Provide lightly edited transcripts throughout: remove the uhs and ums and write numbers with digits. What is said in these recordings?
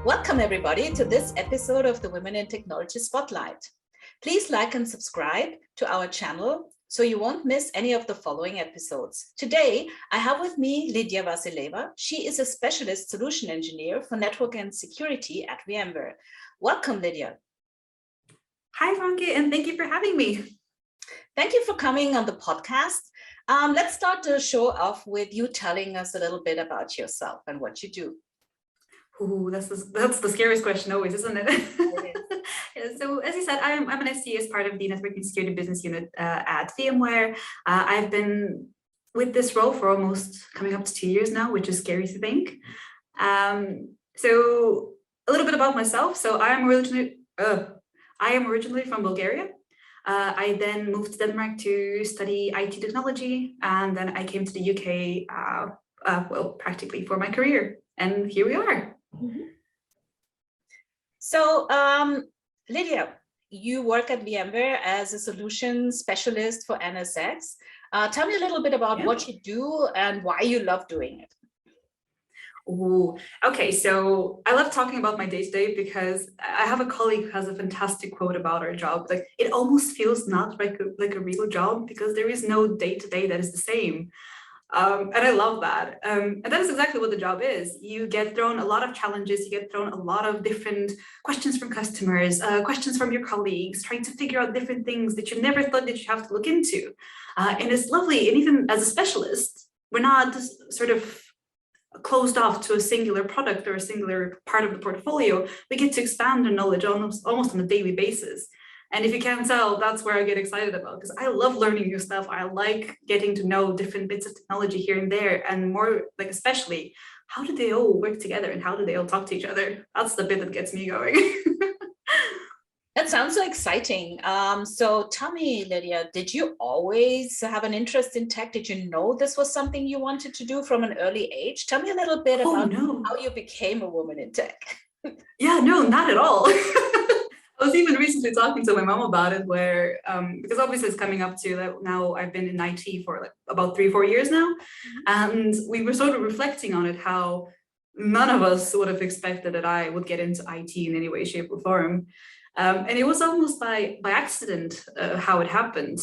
Welcome everybody to this episode of the Women in Technology Spotlight. Please like and subscribe to our channel so you won't miss any of the following episodes. Today, I have with me Lidia Vasileva. She is a specialist solution engineer for network and security at VMware. Welcome, Lidia. Hi, Franke, and thank you for having me. Thank you for coming on the podcast. Let's start the show off with you telling us a little bit about yourself and what you do. Ooh, that's the scariest question always, isn't it? So as you said, I'm an SE as part of the Network and Security Business Unit at VMware. I've been with this role for almost coming up to 2 years now, which is scary to think. So a little bit about myself. So I am originally from Bulgaria. I then moved to Denmark to study IT technology, and then I came to the UK, practically for my career, and here we are. Mm-hmm. So, Lidia, you work at VMware as a solution specialist for NSX. Tell me a little bit about what you do and why you love doing it. Oh, okay. So I love talking about my day-to-day because I have a colleague who has a fantastic quote about our job. Like, it almost feels not like a real job because there is no day-to-day that is the same. And I love that. And that is exactly what the job is. You get thrown a lot of challenges, you get thrown a lot of different questions from customers, questions from your colleagues, trying to figure out different things that you never thought that you have to look into. And it's lovely. And even as a specialist, we're not just sort of closed off to a singular product or a singular part of the portfolio. We get to expand our knowledge almost on a daily basis. And if you can't tell, that's where I get excited about, because I love learning new stuff. I like getting to know different bits of technology here and there, and more like especially, how do they all work together and how do they all talk to each other? That's the bit that gets me going. That sounds so exciting. So tell me, Lidia, did you always have an interest in tech? Did you know this was something you wanted to do from an early age? Tell me a little bit about how you became a woman in tech. Yeah, no, not at all. I was even recently talking to my mom about it, where because obviously it's coming up to that now. I've been in IT for like about 3-4 years now, and we were sort of reflecting on it, how none of us would have expected that I would get into IT in any way, shape, or form. And it was almost by accident how it happened.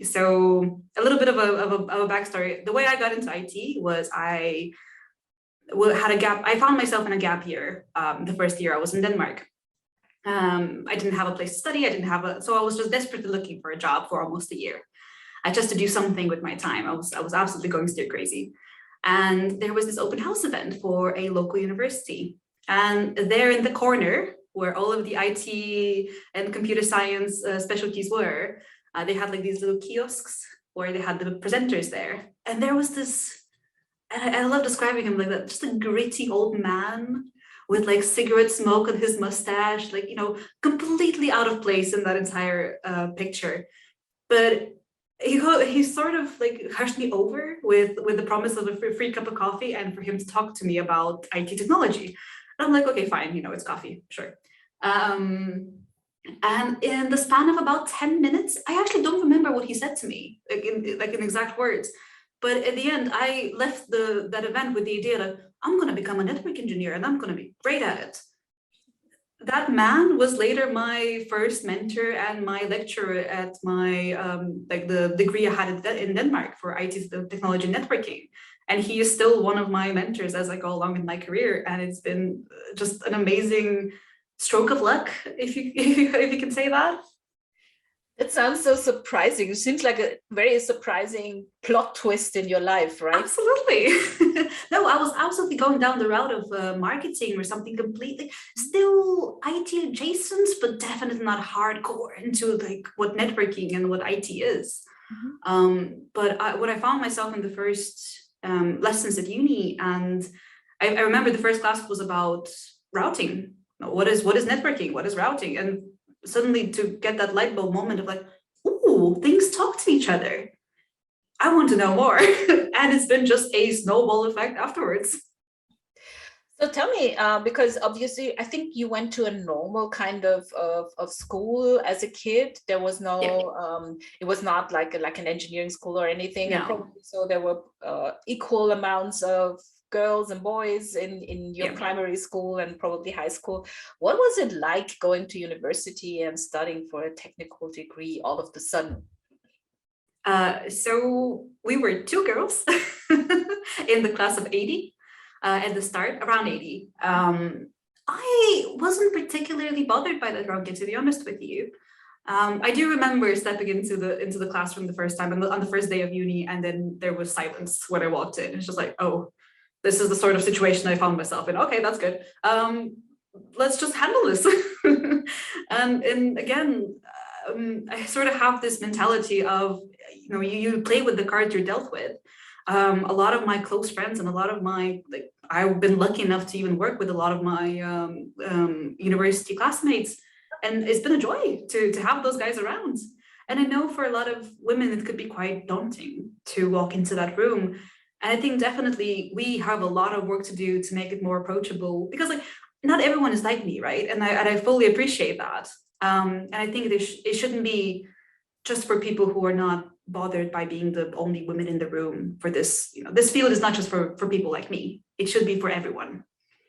So a little bit of a backstory. The way I got into IT was I had a gap. I found myself in a gap year. The first year I was in Denmark. I didn't have a place to study. So I was just desperately looking for a job for almost a year. Just to do something with my time. I was absolutely going stir crazy. And there was this open house event for a local university. And there in the corner, where all of the IT and computer science specialties were, they had like these little kiosks where they had the presenters there. And there was this, and I love describing him like that, just a gritty old man with like cigarette smoke on his mustache, like, you know, completely out of place in that entire picture. But he sort of like hushed me over with the promise of a free cup of coffee and for him to talk to me about IT technology. And I'm like, okay, fine, you know, it's coffee, sure. And in the span of about 10 minutes, I actually don't remember what he said to me, like in exact words. But at the end, I left that event with the idea that I'm going to become a network engineer and I'm going to be great at it. That man was later my first mentor and my lecturer at my like the degree I had in Denmark for IT technology networking. And he is still one of my mentors as I go along in my career. And it's been just an amazing stroke of luck, if you can say that. It sounds so surprising. It seems like a very surprising plot twist in your life, right? Absolutely. No, I was absolutely going down the route of marketing or something completely still IT adjacent, but definitely not hardcore into like what networking and what IT is. But when I found myself in the first lessons at uni, and I remember the first class was about routing. What is networking? What is routing? And suddenly to get that light bulb moment of like, ooh, things talk to each other. I want to know more. And it's been just a snowball effect afterwards. So tell me, because obviously I think you went to a normal kind of school as a kid. There was no, it was not like an engineering school or anything. No. So there were equal amounts of girls and boys in your Yeah. primary school and probably high school. What was it like going to university and studying for a technical degree all of a sudden? So we were two girls in the class of 80 at the start, around 80. I wasn't particularly bothered by that, Ronke, to be honest with you. I do remember stepping into the classroom the first time on the first day of uni, and then there was silence when I walked in. It's just like, oh, this is the sort of situation I found myself in. Okay, that's good. Let's just handle this. and again, I sort of have this mentality of, you play with the cards you're dealt with. A lot of my close friends and a lot of my, I've been lucky enough to even work with a lot of my university classmates, and it's been a joy to have those guys around. And I know for a lot of women, it could be quite daunting to walk into that room. And I think definitely we have a lot of work to do to make it more approachable, because not everyone is like me, right? And I fully appreciate that. And I think it shouldn't be just for people who are not bothered by being the only women in the room for this. This field is not just for people like me. It should be for everyone.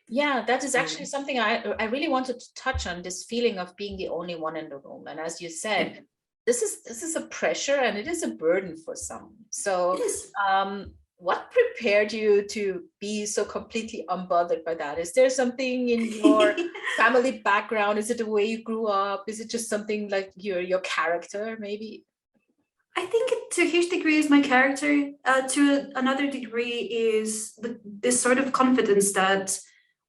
Yeah, that is actually something I really wanted to touch on, this feeling of being the only one in the room. And as you said, this is a pressure and it is a burden for some. So what prepared you to be so completely unbothered by that? Is there something in your family background? Is it the way you grew up? Is it just something like your character, maybe? I think to a huge degree is my character. To another degree is this sort of confidence that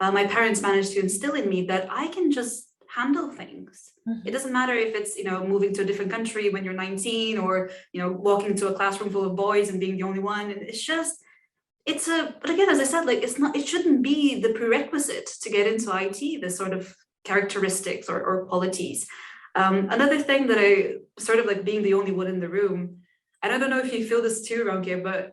my parents managed to instill in me, that I can just handle things. It doesn't matter if it's, moving to a different country when you're 19, or, walking to a classroom full of boys and being the only one. And but again, as I said, it shouldn't be the prerequisite to get into IT, this sort of characteristics or qualities. Another thing that I sort of like being the only one in the room, and I don't know if you feel this too, Ronke, but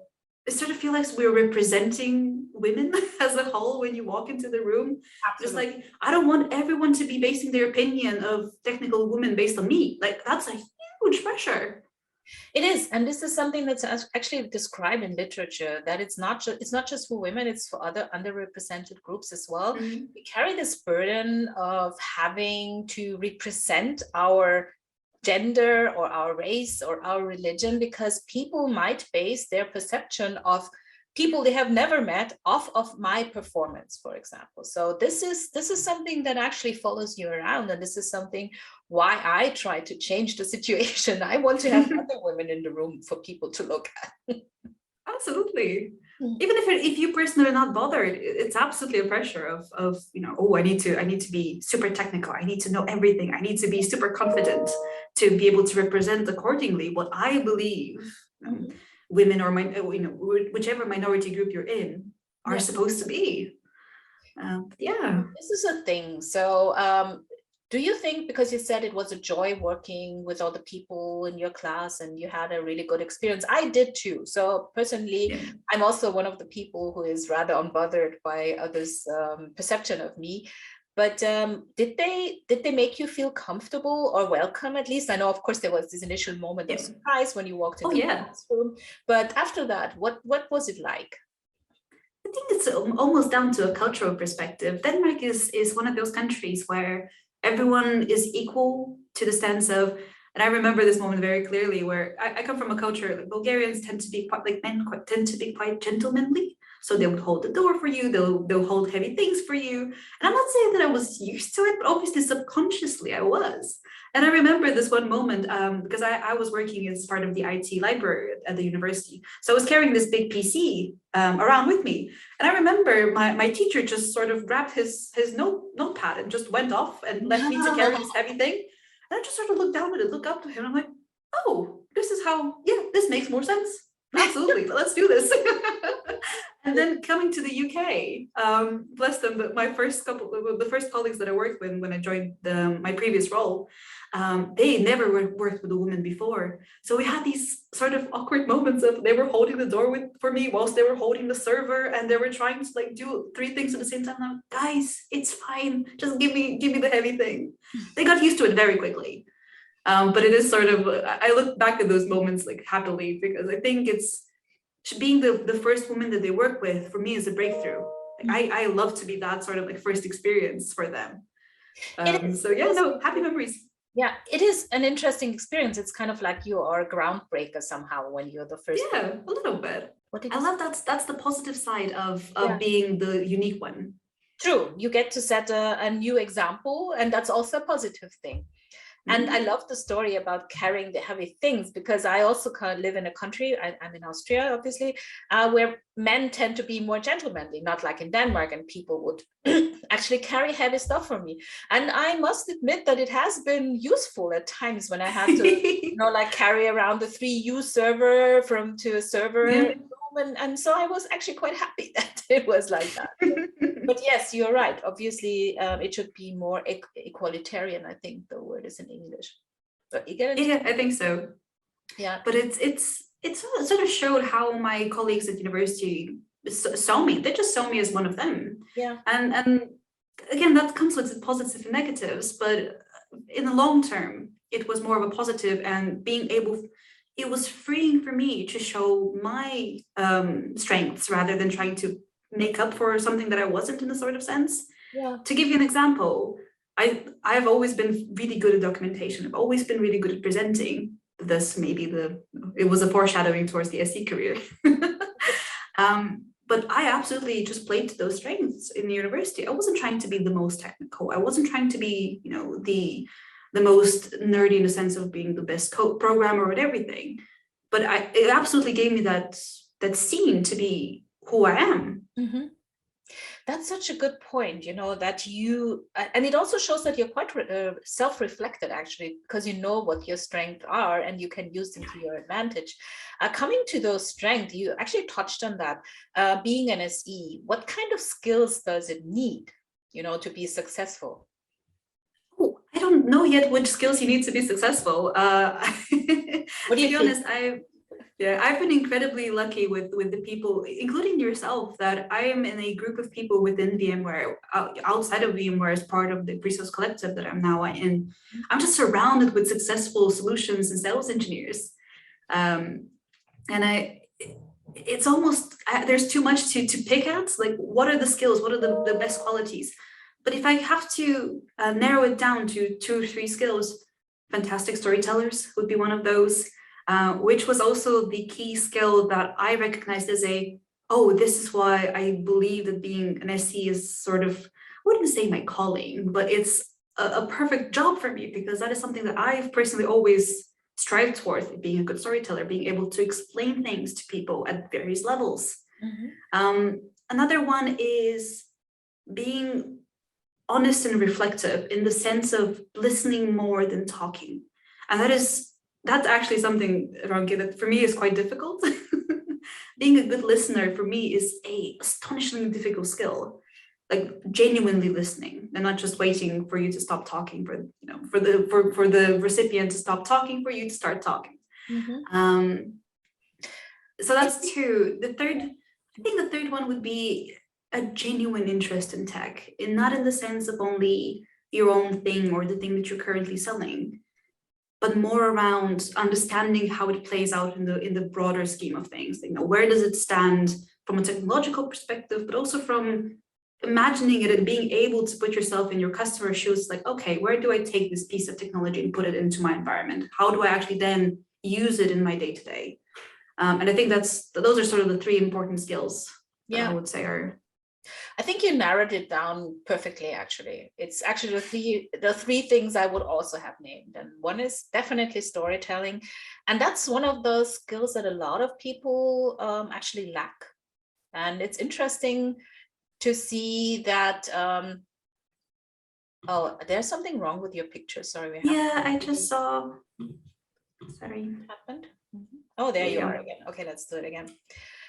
I sort of feel like we're representing women as a whole when you walk into the room. Absolutely. Just I don't want everyone to be basing their opinion of technical women based on me. That's a huge pressure. It is, and this is something that's actually described in literature, that it's not just for women, it's for other underrepresented groups as well. We carry this burden of having to represent our gender or our race or our religion, because people might base their perception of people they have never met off of my performance, for example. So this is something that actually follows you around, and this is something why I try to change the situation. I want to have other women in the room for people to look at. Absolutely. Even if you personally are not bothered, it's absolutely a pressure of oh, I need to be super technical. I need to know everything. I need to be super confident to be able to represent accordingly what I believe women or whichever minority group you're in are supposed to be. This is a thing. So do you think, because you said it was a joy working with all the people in your class and you had a really good experience? I did too. So personally, I'm also one of the people who is rather unbothered by others' perception of me. But did they make you feel comfortable or welcome, at least? I know, of course, there was this initial moment of surprise when you walked into the classroom. But after that, what was it like? I think it's almost down to a cultural perspective. Denmark is one of those countries where everyone is equal, to the sense of, and I remember this moment very clearly, where I come from a culture, Bulgarians tend to be tend to be quite gentlemanly. So they would hold the door for you, they'll hold heavy things for you. And I'm not saying that I was used to it, but obviously subconsciously I was. And I remember this one moment, because I was working as part of the IT library at the university. So I was carrying this big PC around with me. And I remember my teacher just sort of grabbed his notepad and just went off and left me to carry this heavy thing. And I just sort of looked down at it, looked up to him. I'm like, oh, this is how, this makes more sense. Absolutely, let's do this. And then coming to the UK, bless them, but the first colleagues that I worked with when I joined my previous role, they never worked with a woman before. So we had these sort of awkward moments of they were holding the door for me whilst they were holding the server, and they were trying to do 3 things at the same time. I'm like, guys, it's fine. Just give me the heavy thing. They got used to it very quickly. But it is sort of, I look back at those moments happily, because I think it's being the first woman that they work with, for me, is a breakthrough. Like, I love to be that sort of like first experience for them. So yeah, no, happy memories. Yeah, it is an interesting experience. It's kind of like you are a groundbreaker somehow when you're the first. Yeah, a little bit. I love that's the positive side of being the unique one. True, you get to set a new example, and that's also a positive thing. And I love the story about carrying the heavy things, because I also live in a country, I'm in Austria, obviously, where men tend to be more gentlemanly, not like in Denmark, and people would actually carry heavy stuff for me. And I must admit that it has been useful at times when I had to, like carry around the 3U server to a server. And so I was actually quite happy that it was like that. But yes, you're right. Obviously, it should be more equalitarian. I think the word is in English. Yeah, I think so. Yeah. But it's sort of showed how my colleagues at university saw me. They just saw me as one of them. Yeah. And again, that comes with positives and negatives. But in the long term, it was more of a positive, and it was freeing for me to show my strengths rather than trying to make up for something that I wasn't, in a sort of sense. Yeah. To give you an example, I've always been really good at documentation. I've always been really good at presenting. Thus, maybe it was a foreshadowing towards the SE career. But I absolutely just played to those strengths in the university. I wasn't trying to be the most technical. I wasn't trying to be, the most nerdy in the sense of being the best programmer and everything. But it absolutely gave me that scene to be who I am. Mm-hmm. That's such a good point, that you, and it also shows that you're quite self-reflected, actually, because you know what your strengths are and you can use them to your advantage. Coming to those strengths, you actually touched on that. Being an SE, what kind of skills does it need, to be successful? Oh, I don't know yet which skills you need to be successful. What do you to be honest, I've been incredibly lucky with the people, including yourself, that I am in a group of people within VMware, outside of VMware, as part of the Resource Collective that I'm now in. I'm just surrounded with successful solutions and sales engineers. And it's almost, there's too much to pick at. Like, what are the skills? What are the best qualities? But if I have to narrow it down to 2 or 3 skills, fantastic storytellers would be one of those. Which was also the key skill that I recognized as this is why I believe that being an SE is sort of, I wouldn't say my calling, but it's a perfect job for me, because that is something that I've personally always strived towards, being a good storyteller, being able to explain things to people at various levels. Mm-hmm. Another one is being honest and reflective, in the sense of listening more than talking. And that's actually something, Ranke, that for me is quite difficult. Being a good listener for me is a astonishingly difficult skill. Like, genuinely listening and not just waiting for you to stop talking, for the recipient to stop talking for you to start talking. Mm-hmm. So that's 2. I think the third one would be a genuine interest in tech, and not in the sense of only your own thing or the thing that you're currently selling, but more around understanding how it plays out in the broader scheme of things. Where does it stand from a technological perspective, but also from imagining it and being able to put yourself in your customer's shoes. Like, okay, where do I take this piece of technology and put it into my environment? How do I actually then use it in my day-to-day? And I think those are sort of the 3 important skills that I would say are. I think you narrowed it down perfectly, actually. It's actually the three things I would also have named. And one is definitely storytelling. And that's one of those skills that a lot of people actually lack. And it's interesting to see that, oh, there's something wrong with your picture. Sorry. I just saw, sorry. What happened? Oh, there you are again. Okay, let's do it again.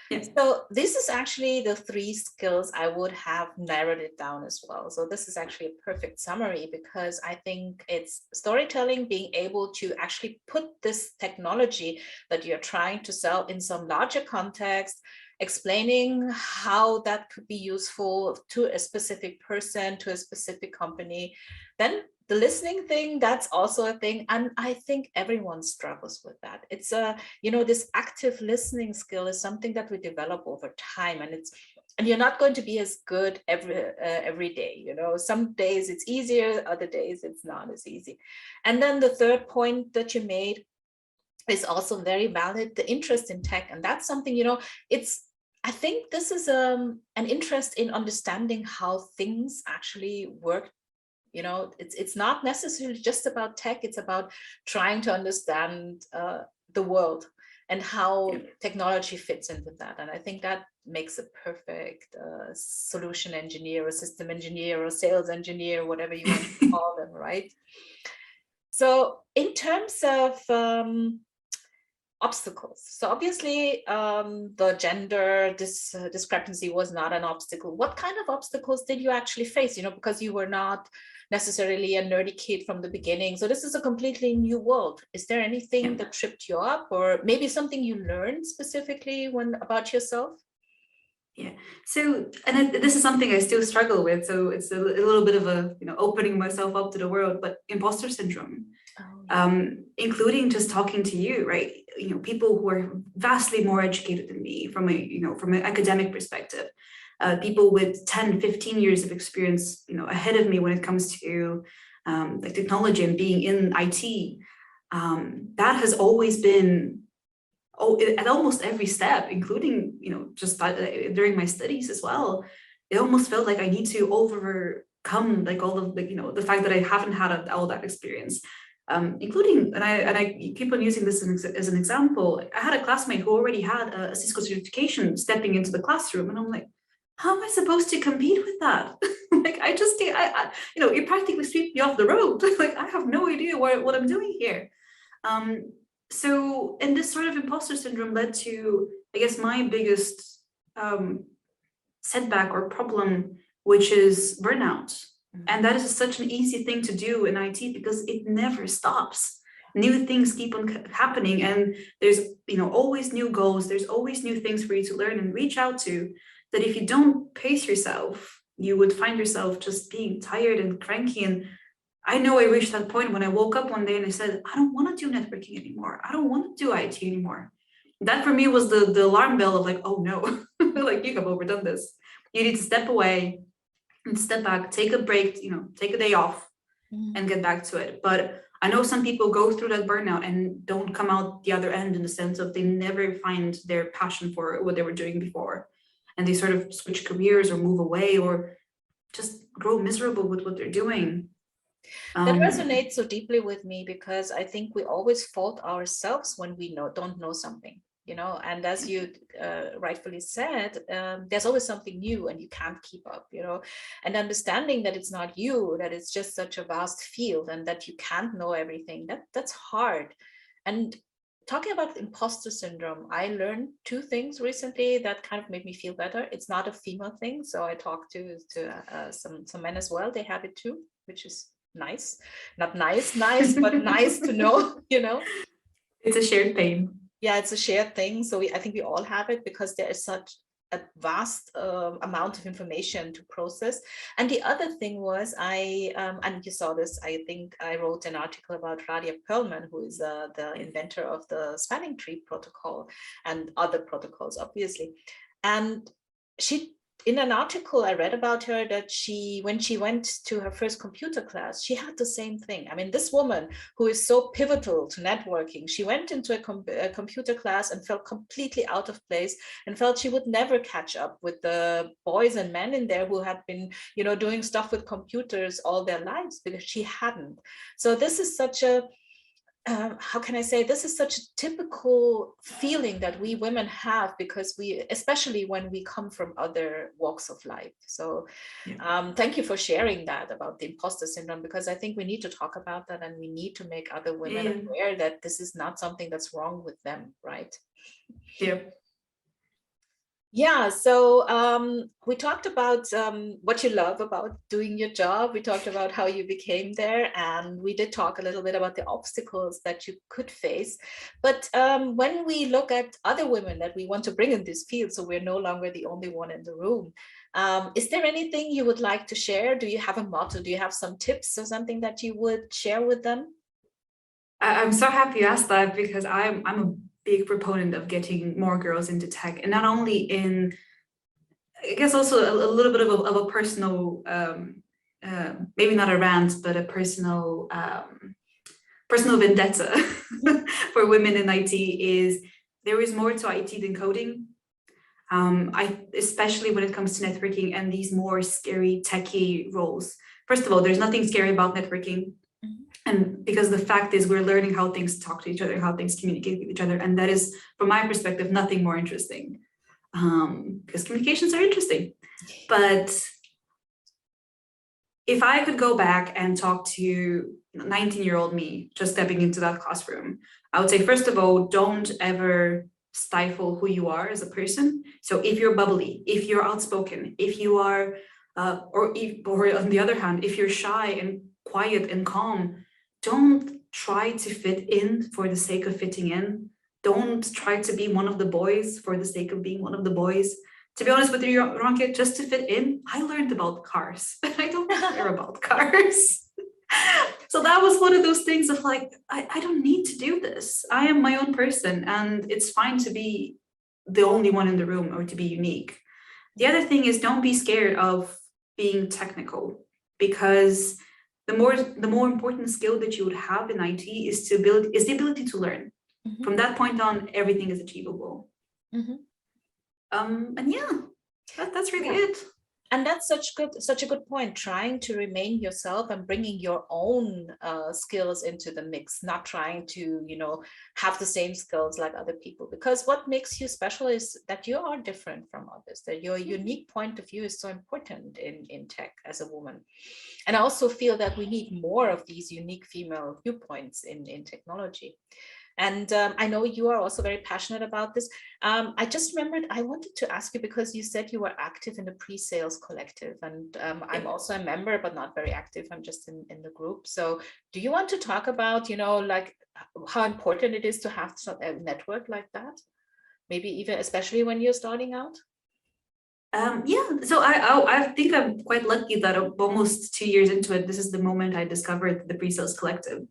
Yeah. So this is actually the 3 skills I would have narrowed it down as well. So this is actually a perfect summary, because I think it's storytelling, being able to actually put this technology that you're trying to sell in some larger context, explaining how that could be useful to a specific person, to a specific company. Then the listening thing, that's also a thing. And I think everyone struggles with that. It's this active listening skill is something that we develop over time. And you're not going to be as good every day. Some days it's easier, other days it's not as easy. And then the third point that you made is also very valid, the interest in tech. And that's something, I think this is an interest in understanding how things actually work. It's not necessarily just about tech, it's about trying to understand the world and how technology fits into that. And I think that makes a perfect solution engineer or system engineer or sales engineer, whatever you want to call them, right? So in terms of obstacles, so obviously the gender discrepancy was not an obstacle. What kind of obstacles did you actually face? Because you were not necessarily a nerdy kid from the beginning, so this is a completely new world. Is there anything that tripped you up, or maybe something you learned specifically about yourself? Yeah. So, and this is something I still struggle with. So it's a little bit of a, opening myself up to the world, but imposter syndrome, including just talking to you, right? People who are vastly more educated than me from an academic perspective, people with 10, 15 years of experience, ahead of me when it comes to like technology and being in IT. That has always been at almost every step, including, just during my studies as well. It almost felt like I need to overcome like all of the fact that I haven't had all that experience, including, and I keep on using this as an example. I had a classmate who already had a Cisco certification stepping into the classroom, and I'm like, how am I supposed to compete with that? Like, you practically sweep me off the road. Like, I have no idea what I'm doing here. So, and this sort of imposter syndrome led to, I guess, my biggest setback or problem, which is burnout. And that is such an easy thing to do in IT because it never stops. New things keep on happening, and there's always new goals. There's always new things for you to learn and reach out to. That if you don't pace yourself, you would find yourself just being tired and cranky. And I know I reached that point when I woke up one day and I said, I don't want to do networking anymore. I don't want to do IT anymore. That for me was the alarm bell of like, oh no, like you have overdone this. You need to step away and step back, take a break, take a day off and get back to it. But I know some people go through that burnout and don't come out the other end in the sense of they never find their passion for what they were doing before. And they sort of switch careers or move away or just grow miserable with what they're doing. That resonates so deeply with me because I think we always fault ourselves when we don't know something, and as you rightfully said, there's always something new and you can't keep up, and understanding that it's not you, that it's just such a vast field and that you can't know everything, that's hard. And talking about imposter syndrome, I learned two things recently that kind of made me feel better. It's not a female thing, so I talked to some men as well. They have it too, which is nice. Not nice, but nice to know, It's a shared pain. Yeah, it's a shared thing. So I think we all have it because there is such a vast amount of information to process. And the other thing was and you saw this, I think I wrote an article about Radia Perlman, who is the inventor of the spanning tree protocol and other protocols, obviously. And in an article I read about her that when she went to her first computer class, she had the same thing. I mean, this woman who is so pivotal to networking, she went into a computer class and felt completely out of place and felt she would never catch up with the boys and men in there who had been, doing stuff with computers all their lives because she hadn't. So this is such a how can I say, this is such a typical feeling that we women have because especially when we come from other walks of life. So thank you for sharing that about the imposter syndrome, because I think we need to talk about that and we need to make other women aware that this is not something that's wrong with them, right? Yeah. Yeah, so we talked about what you love about doing your job. We talked about how you became there, and we did talk a little bit about the obstacles that you could face. But when we look at other women that we want to bring in this field, so we're no longer the only one in the room, is there anything you would like to share? Do you have a motto? Do you have some tips or something that you would share with them? I'm so happy you asked that, because I'm a big proponent of getting more girls into tech, and not only in, I guess, also a little bit of a personal, maybe not a rant, but a personal vendetta for women in IT is there is more to IT than coding. Especially when it comes to networking and these more scary techie roles. First of all, there's nothing scary about networking. And because the fact is we're learning how things talk to each other, how things communicate with each other. And that is, from my perspective, nothing more interesting, because communications are interesting. But if I could go back and talk to 19-year-old me just stepping into that classroom, I would say, first of all, don't ever stifle who you are as a person. So if you're bubbly, if you're outspoken, if you are, or on the other hand, if you're shy and quiet and calm, don't try to fit in for the sake of fitting in. Don't try to be one of the boys for the sake of being one of the boys. To be honest with you, Ronke, just to fit in, I learned about cars. I don't care about cars. So that was one of those things of like, I don't need to do this. I am my own person, and it's fine to be the only one in the room or to be unique. The other thing is, don't be scared of being technical, because the more important skill that you would have in IT is the ability to learn. Mhm. From that point on, everything is achievable. Mhm. And yeah, that's really Yeah. it. And that's such a good point, trying to remain yourself and bringing your own skills into the mix, not trying to, have the same skills like other people, because what makes you special is that you are different from others, that your unique point of view is so important in tech as a woman. And I also feel that we need more of these unique female viewpoints in technology. And I know you are also very passionate about this. I just remembered I wanted to ask you, because you said you were active in the pre-sales collective, and I'm also a member, but not very active. I'm just in the group. So do you want to talk about, like how important it is to have a network like that? Maybe even especially when you're starting out? Yeah, so I think I'm quite lucky that almost 2 years into it, this is the moment I discovered the pre-sales collective.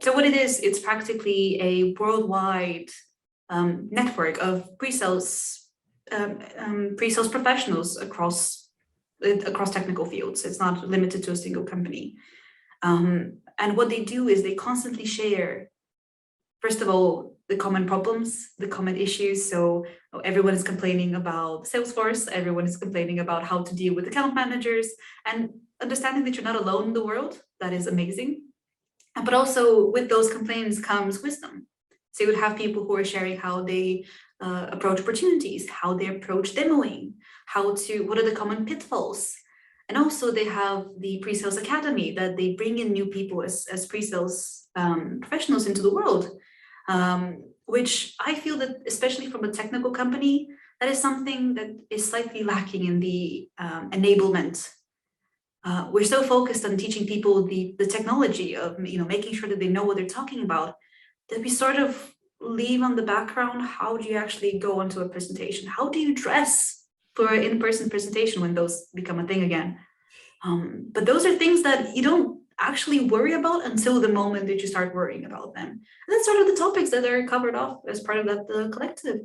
So what it is, it's practically a worldwide network of pre-sales professionals across technical fields. It's not limited to a single company. And what they do is they constantly share, first of all, the common problems, the common issues. So everyone is complaining about Salesforce, everyone is complaining about how to deal with account managers, and understanding that you're not alone in the world. That is amazing. But also with those complaints comes wisdom. So you would have people who are sharing how they approach opportunities, how they approach demoing, what are the common pitfalls. And also they have the pre-sales academy that they bring in new people as pre-sales professionals into the world, which I feel that, especially from a technical company, that is something that is slightly lacking in the enablement. We're so focused on teaching people the technology of making sure that they know what they're talking about, that we sort of leave on the background, how do you actually go onto a presentation? How do you dress for an in-person presentation when those become a thing again? But those are things that you don't actually worry about until the moment that you start worrying about them. And that's sort of the topics that are covered off as part of the collective.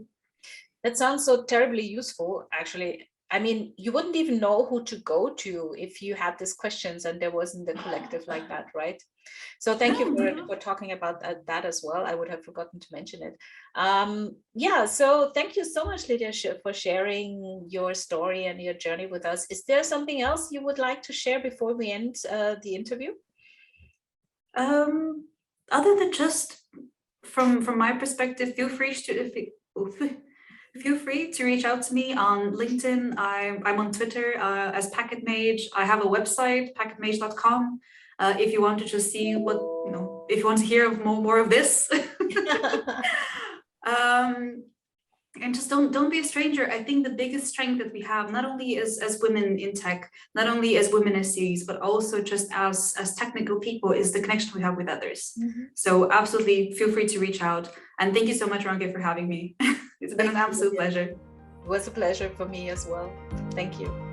That sounds so terribly useful, actually. I mean, you wouldn't even know who to go to if you had these questions and there wasn't a collective like that, right? So thank you for talking about that as well. I would have forgotten to mention it. Yeah, so thank you so much, Lydia, for sharing your story and your journey with us. Is there something else you would like to share before we end the interview? Other than just from my perspective, feel free to reach out to me on LinkedIn. I'm on Twitter as Packet Mage. I have a website, packetmage.com. If you want to just see what, if you want to hear more of this. And just don't be a stranger. I think the biggest strength that we have, not only as women in tech, not only as women as SEs, but also just as technical people, is the connection we have with others. So absolutely feel free to reach out. And thank you so much, Ronke, for having me. It's been an absolute pleasure. It was a pleasure for me as well. Thank you.